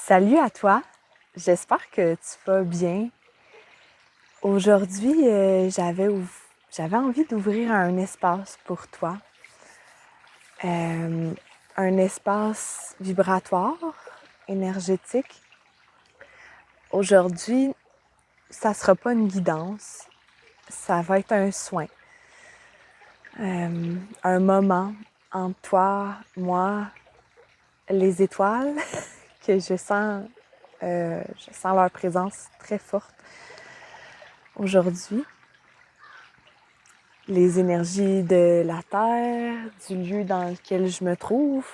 Salut à toi, j'espère que tu vas bien. Aujourd'hui, j'avais envie d'ouvrir un espace pour toi, Euh, un espace vibratoire, énergétique. Aujourd'hui, ça ne sera pas une guidance, ça va être un soin, un moment entre toi, moi, les étoiles, que je sens leur présence très forte aujourd'hui. Les énergies de la Terre, du lieu dans lequel je me trouve.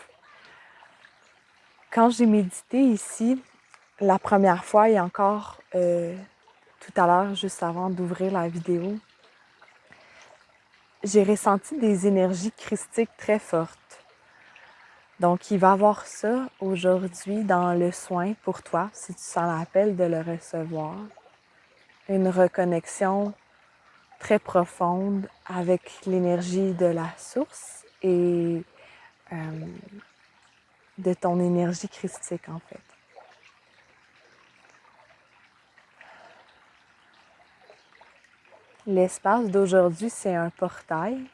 Quand j'ai médité ici, la première fois, et encore tout à l'heure, juste avant d'ouvrir la vidéo, j'ai ressenti des énergies christiques très fortes. Donc, il va y avoir ça aujourd'hui dans le soin pour toi, si tu sens l'appel de le recevoir. Une reconnexion très profonde avec l'énergie de la source et de ton énergie christique, en fait. L'espace d'aujourd'hui, c'est un portail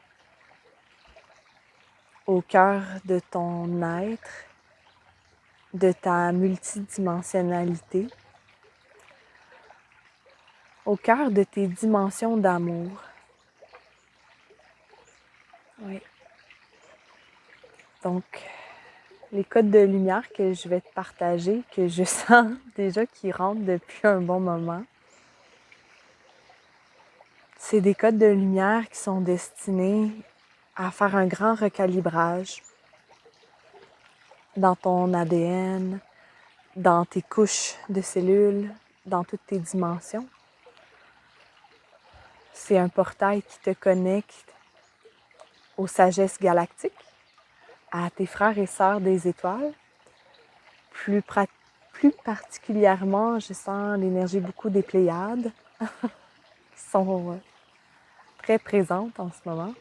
au cœur de ton être, de ta multidimensionnalité, au cœur de tes dimensions d'amour. Oui. Donc, les codes de lumière que je vais te partager, que je sens déjà qui rentrent depuis un bon moment, c'est des codes de lumière qui sont destinés à faire un grand recalibrage dans ton ADN, dans tes couches de cellules, dans toutes tes dimensions. C'est un portail qui te connecte aux sagesses galactiques, à tes frères et sœurs des étoiles. Plus particulièrement, je sens l'énergie beaucoup des Pléiades qui sont très présentes en ce moment.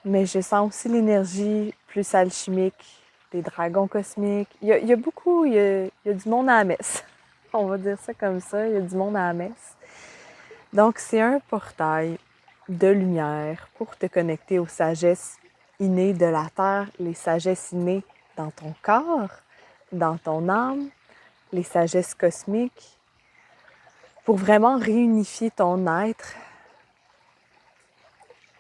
Mais je sens aussi l'énergie plus alchimique des dragons cosmiques. Il y a beaucoup, il y a du monde à la messe. On va dire ça comme ça, il y a du monde à la messe. Donc, c'est un portail de lumière pour te connecter aux sagesses innées de la Terre, les sagesses innées dans ton corps, dans ton âme, les sagesses cosmiques, pour vraiment réunifier ton être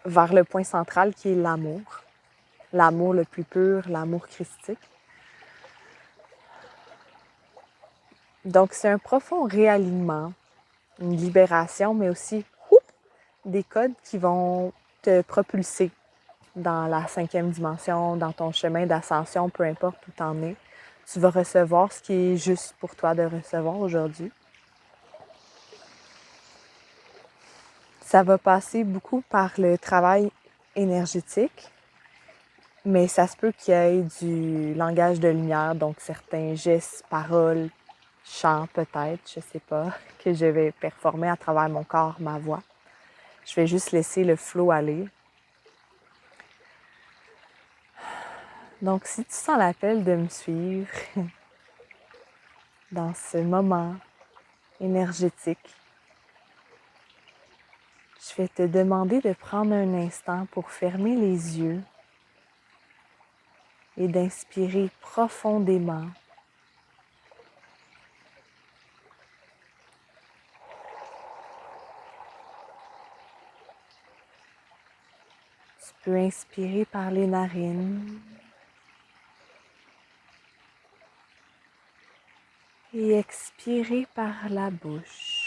vers le point central qui est l'amour le plus pur, l'amour christique. Donc, c'est un profond réalignement, une libération, mais aussi des codes qui vont te propulser dans la 5e dimension, dans ton chemin d'ascension, peu importe où tu en es. Tu vas recevoir ce qui est juste pour toi de recevoir aujourd'hui. Ça va passer beaucoup par le travail énergétique, mais ça se peut qu'il y ait du langage de lumière, donc certains gestes, paroles, chants peut-être, je sais pas, que je vais performer à travers mon corps, ma voix. Je vais juste laisser le flow aller. Donc, si tu sens l'appel de me suivre dans ce moment énergétique, je vais te demander de prendre un instant pour fermer les yeux et d'inspirer profondément. Tu peux inspirer par les narines et expirer par la bouche.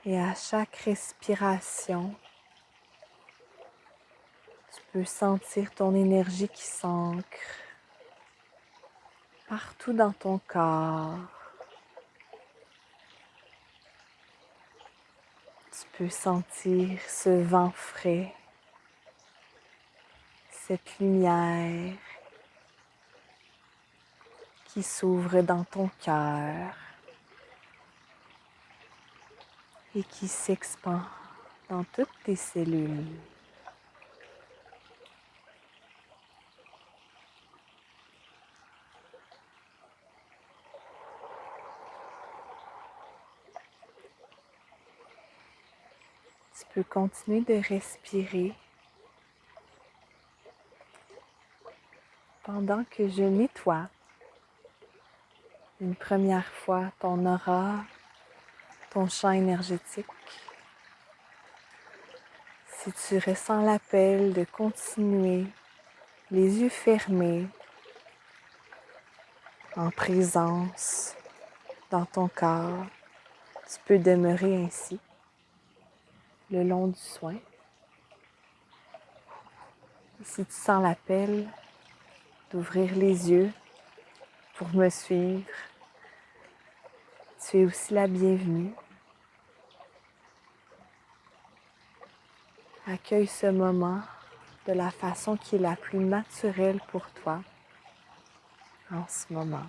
Et à chaque respiration, tu peux sentir ton énergie qui s'ancre partout dans ton corps. Tu peux sentir ce vent frais, cette lumière qui s'ouvre dans ton cœur. et qui s'expand dans toutes tes cellules. Tu peux continuer de respirer pendant que je nettoie une première fois ton aura, ton champ énergétique. Si tu ressens l'appel de continuer, les yeux fermés, en présence dans ton corps, tu peux demeurer ainsi le long du soin. Et si tu sens l'appel d'ouvrir les yeux pour me suivre, tu es aussi la bienvenue. Accueille ce moment de la façon qui est la plus naturelle pour toi en ce moment.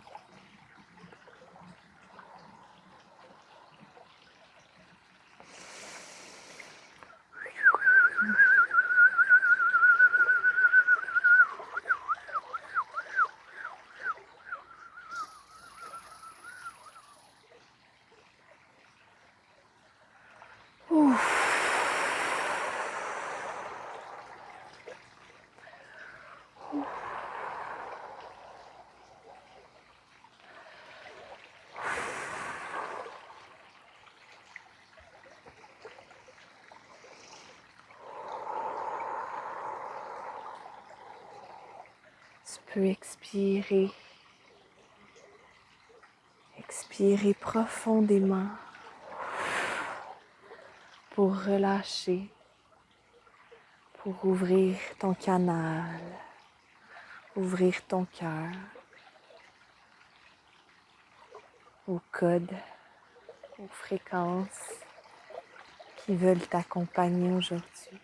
Tu peux expirer profondément pour relâcher, pour ouvrir ton canal, ouvrir ton cœur aux codes, aux fréquences qui veulent t'accompagner aujourd'hui.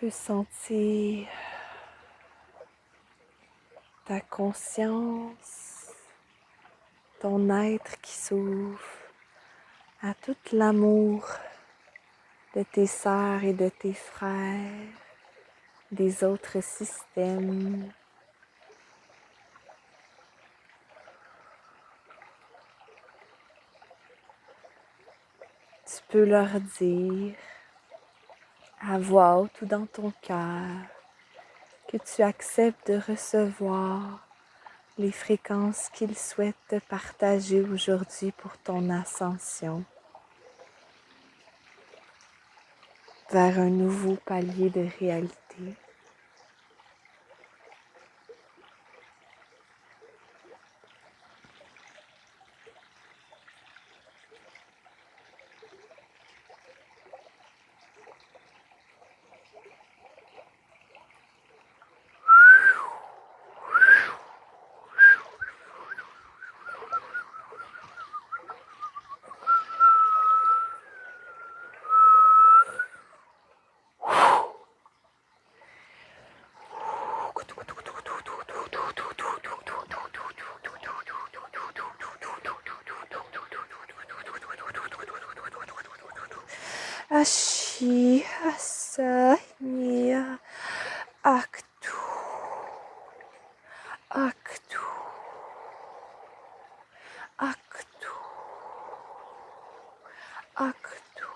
peux sentir ta conscience, ton être qui s'ouvre à tout l'amour de tes sœurs et de tes frères, des autres systèmes. Tu peux leur dire à voix haute ou dans ton cœur que tu acceptes de recevoir les fréquences qu'ils souhaitent te partager aujourd'hui pour ton ascension vers un nouveau palier de réalité. Ashi asanya aktu aktu aktu aktu.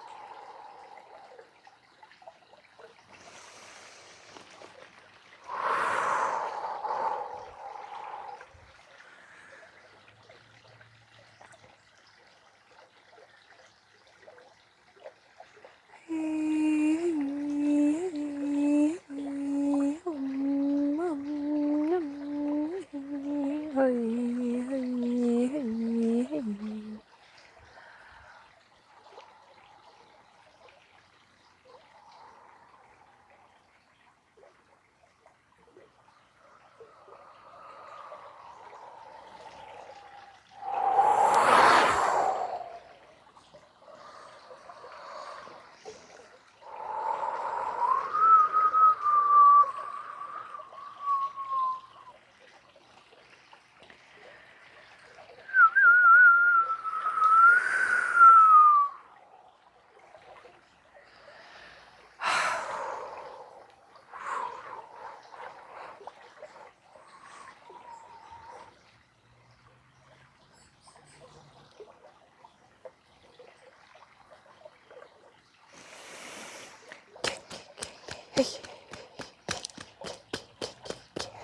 Hey.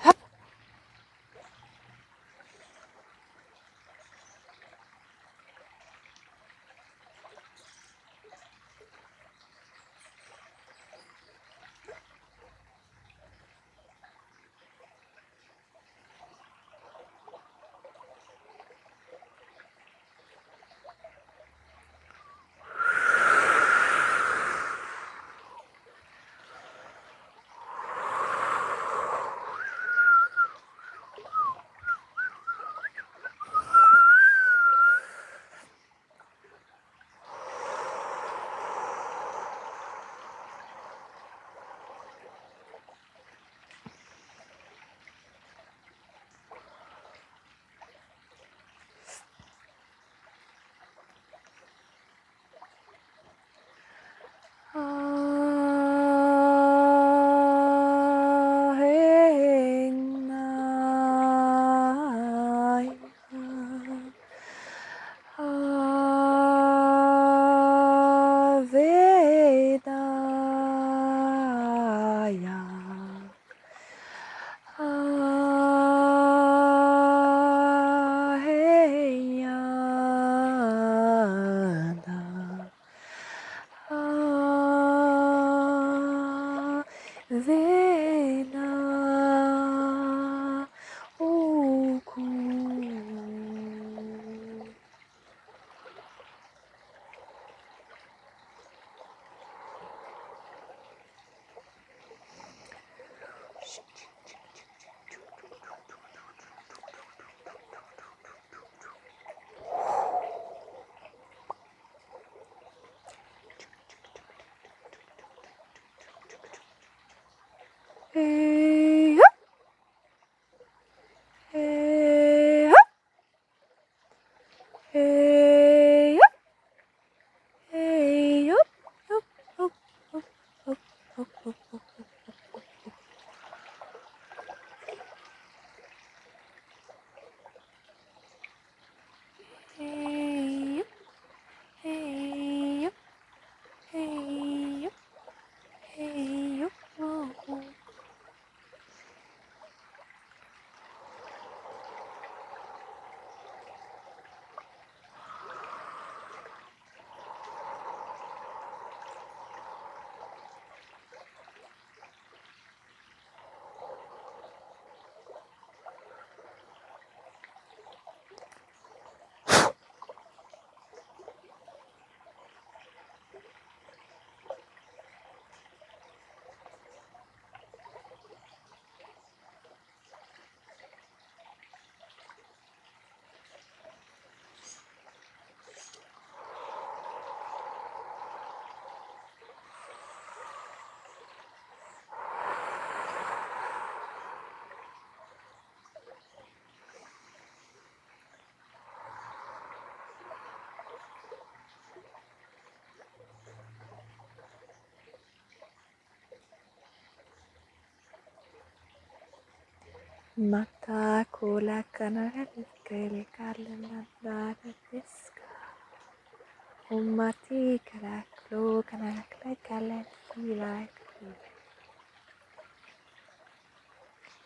Hop. Vena Oku. Et hop, et hop, et hop, et hop, hop, hop, hop, hop, hop, hop, hop. Hey, hop, hey, hop, hey, hop, hey, hop, oh, oh. Mata kola kanara kele kala nada deska. Umati kala klo kanara kala kila.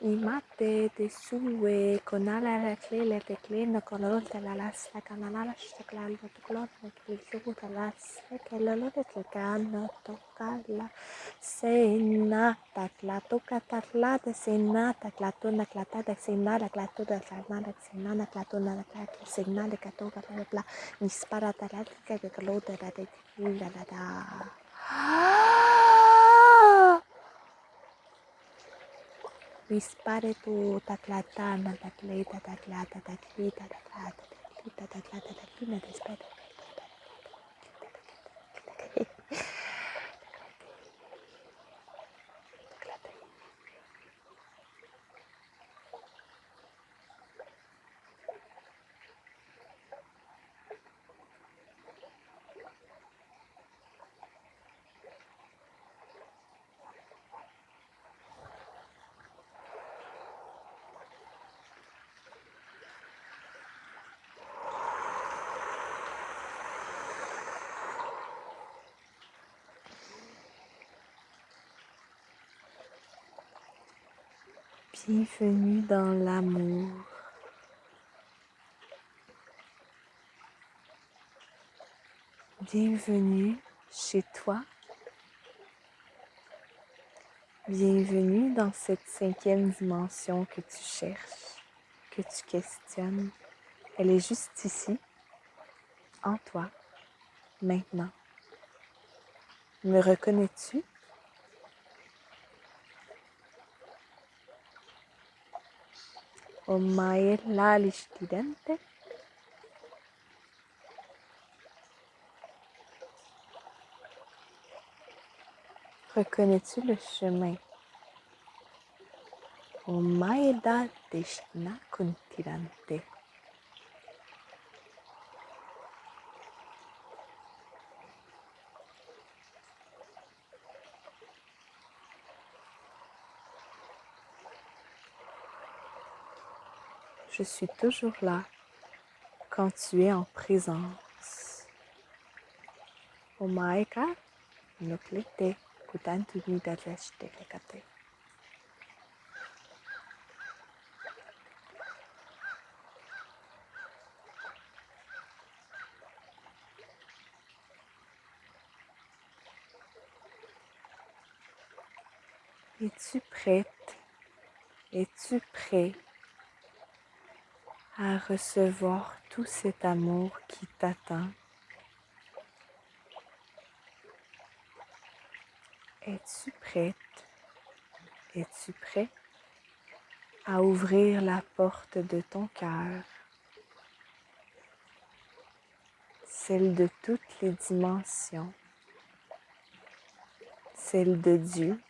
Imate te sue con ala la clele te cleno con l'oltre la lassa canala la staclal da tu clot che il suo lassa che la lode che canno toccalla sei nata la tocca tarlata sei nata la tonna clatata sei nata la tutta sarnata sei nata la tonna la sei nata che tocca la bla mi spara la che clota da te la da Vispare tu taclatana, tacleta, taclata, taclita, taclata, taclita, taclata, taclina, despeta. Bienvenue dans l'amour. Bienvenue chez toi. Bienvenue dans cette 5e dimension que tu cherches, que tu questionnes. Elle est juste ici, en toi, maintenant. Me reconnais-tu? Omae la listidente. Reconnais-tu le chemin? Omaeda deshna kuntirante. Je suis toujours là quand tu es en présence. Omaeka nuklete kutantuni dadleshte lekate. Es-tu prête? Es-tu prêt à recevoir tout cet amour qui t'attend? Es-tu prête? Es-tu prêt à ouvrir la porte de ton cœur, celle de toutes les dimensions, celle de Dieu,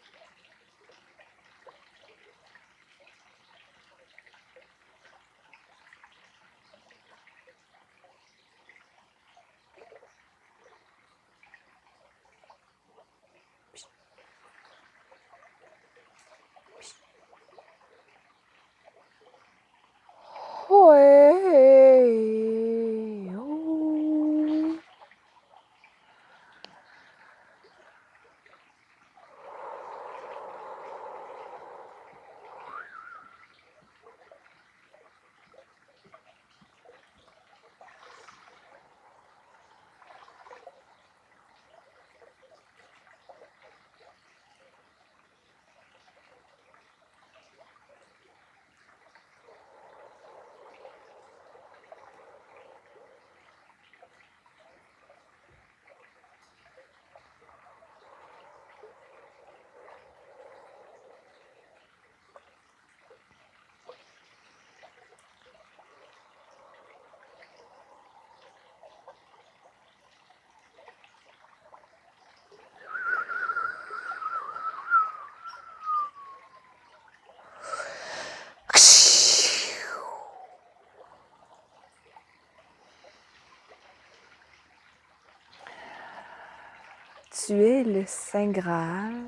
Tu es le Saint Graal.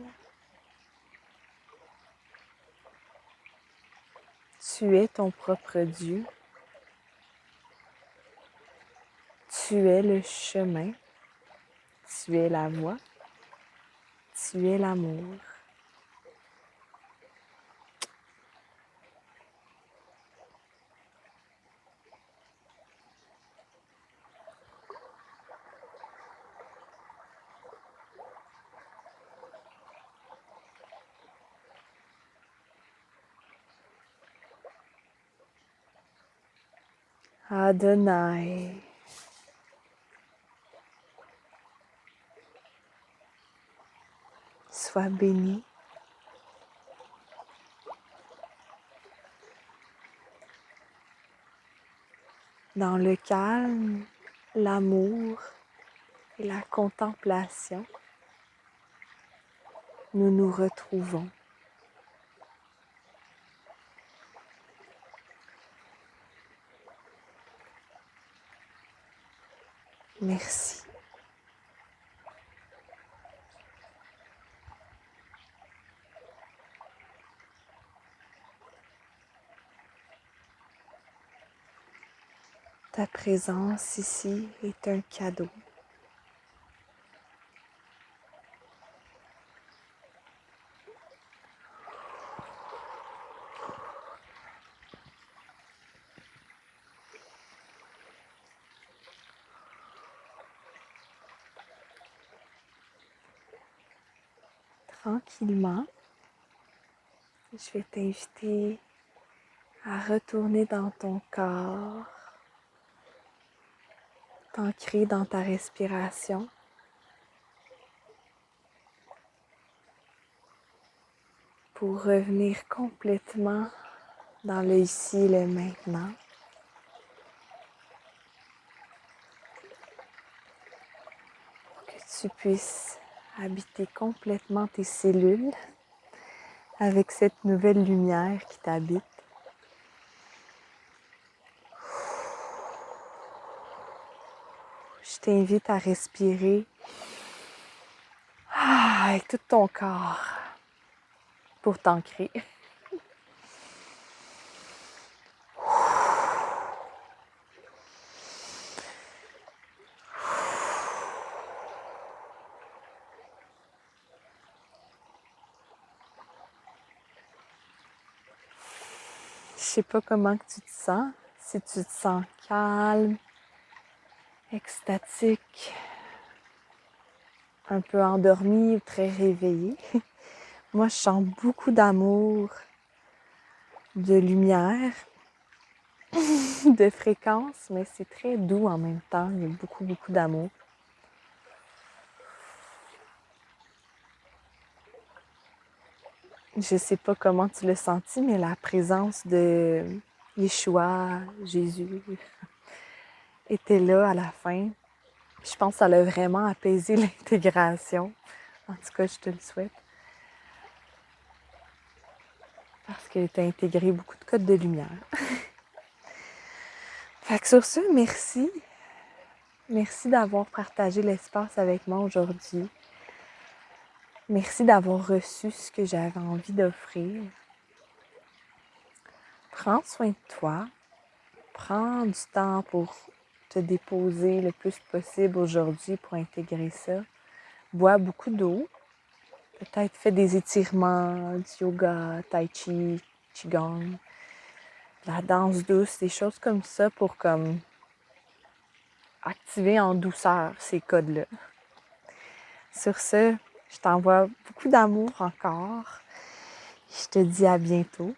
Tu es ton propre Dieu. Tu es le chemin. Tu es la voie. Tu es l'amour. Adonai. Sois béni. Dans le calme, l'amour et la contemplation, nous nous retrouvons. Merci. Ta présence ici est un cadeau. Tranquillement, je vais t'inviter à retourner dans ton corps, t'ancrer dans ta respiration. Pour revenir complètement dans le ici et le maintenant. Pour que tu puisses habiter complètement tes cellules avec cette nouvelle lumière qui t'habite. Je t'invite à respirer avec tout ton corps pour t'ancrer. Je sais pas comment que tu te sens, si tu te sens calme, extatique, un peu endormi ou très réveillé. Moi, je sens beaucoup d'amour, de lumière, de fréquence, mais c'est très doux en même temps. Il y a beaucoup, beaucoup d'amour. Je sais pas comment tu l'as senti, mais la présence de Yeshua, Jésus, était là à la fin. Je pense que ça a vraiment apaisé l'intégration. En tout cas, je te le souhaite. Parce que tu as intégré beaucoup de codes de lumière. Fait que sur ce, merci. Merci d'avoir partagé l'espace avec moi aujourd'hui. Merci d'avoir reçu ce que j'avais envie d'offrir. Prends soin de toi. Prends du temps pour te déposer le plus possible aujourd'hui pour intégrer ça. Bois beaucoup d'eau. Peut-être fais des étirements, du yoga, tai chi, qigong, de la danse douce, des choses comme ça pour comme activer en douceur ces codes-là. Sur ce, je t'envoie beaucoup d'amour encore. Je te dis à bientôt.